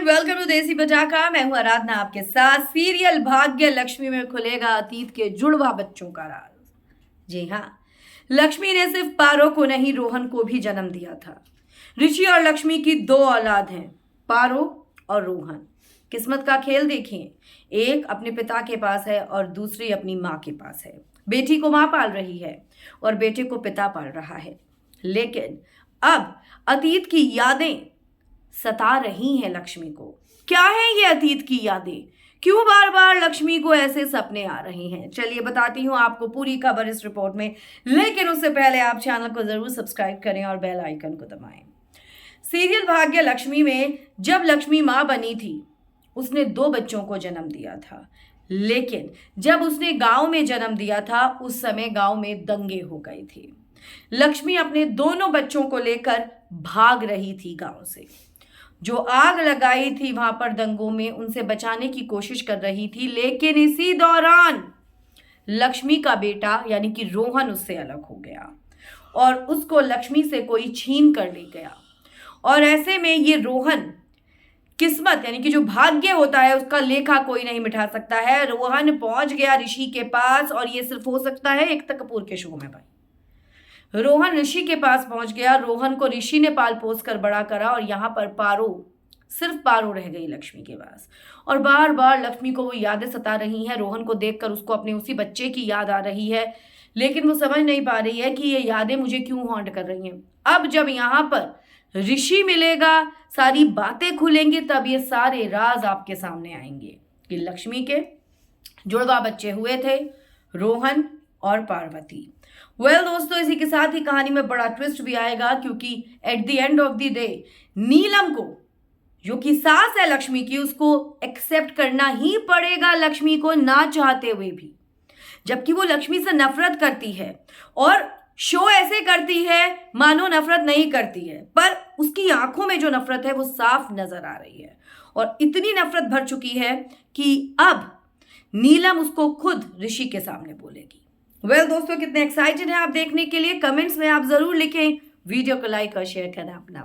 Welcome to देसी पटाखा। मैं हूं आराधना आपके साथ। सीरियल भाग्य लक्ष्मी में खुलेगा अतीत के जुड़वा बच्चों का राज। जी हाँ, लक्ष्मी ने सिर्फ पारो को नहीं, रोहन को भी जन्म दिया था। ऋषि और लक्ष्मी की दो औलाद हैं, पारो और रोहन। किस्मत का खेल देखिए, एक अपने पिता के पास है और दूसरी अपनी माँ के पास है। बेटी को माँ पाल रही है और बेटे को पिता पाल रहा है। लेकिन अब अतीत की यादें सता रही हैं लक्ष्मी को। क्या है ये अतीत की यादें? क्यों बार बार लक्ष्मी को ऐसे सपने आ रहे हैं? चलिए बताती हूँ आपको पूरी खबर इस रिपोर्ट में। लेकिन उससे पहले आप चैनल को जरूर सब्सक्राइब करें और बेल आइकन को दबाएं। सीरियल भाग्य लक्ष्मी में जब लक्ष्मी माँ बनी थी, उसने 2 बच्चों को जन्म दिया था। लेकिन जब उसने गांव में जन्म दिया था, उस समय गांव में दंगे हो गए थे। लक्ष्मी अपने दोनों बच्चों को लेकर भाग रही थी गांव से। जो आग लगाई थी वहां पर दंगों में, उनसे बचाने की कोशिश कर रही थी। लेकिन इसी दौरान लक्ष्मी का बेटा यानी कि रोहन उससे अलग हो गया और उसको लक्ष्मी से कोई छीन कर ले गया। और ऐसे में ये रोहन, किस्मत यानी कि जो भाग्य होता है उसका लेखा कोई नहीं मिटा सकता है। रोहन पहुंच गया ऋषि के पास और ये सिर्फ हो सकता है एकता कपूर के शो में। भाई रोहन ऋषि के पास पहुंच गया। रोहन को ऋषि ने पाल पोस कर बड़ा करा और यहाँ पर पारो, सिर्फ पारो रह गई लक्ष्मी के पास। और बार बार लक्ष्मी को वो यादें सता रही हैं। रोहन को देखकर उसको अपने उसी बच्चे की याद आ रही है, लेकिन वो समझ नहीं पा रही है कि ये यादें मुझे क्यों हॉन्ट कर रही हैं। अब जब यहाँ पर ऋषि मिलेगा, सारी बातें खुलेंगी, तब ये सारे राज आपके सामने आएंगे कि लक्ष्मी के जुड़वा बच्चे हुए थे, रोहन और पार्वती। दोस्तों, इसी के साथ ही कहानी में बड़ा ट्विस्ट भी आएगा, क्योंकि at the end of the day Neelam को, जो कि सास है लक्ष्मी की, उसको एक्सेप्ट करना ही पड़ेगा लक्ष्मी को, ना चाहते हुए भी। जबकि वो लक्ष्मी से नफरत करती है और शो ऐसे करती है मानो नफरत नहीं करती है, पर उसकी आंखों में जो नफरत है वो साफ नजर आ रही है। और इतनी नफरत भर चुकी है कि अब नीलम उसको खुद ऋषि के सामने बोलेगी। दोस्तों, कितने एक्साइटेड हैं आप देखने के लिए? कमेंट्स में आप जरूर लिखें। वीडियो को लाइक और शेयर करना अपना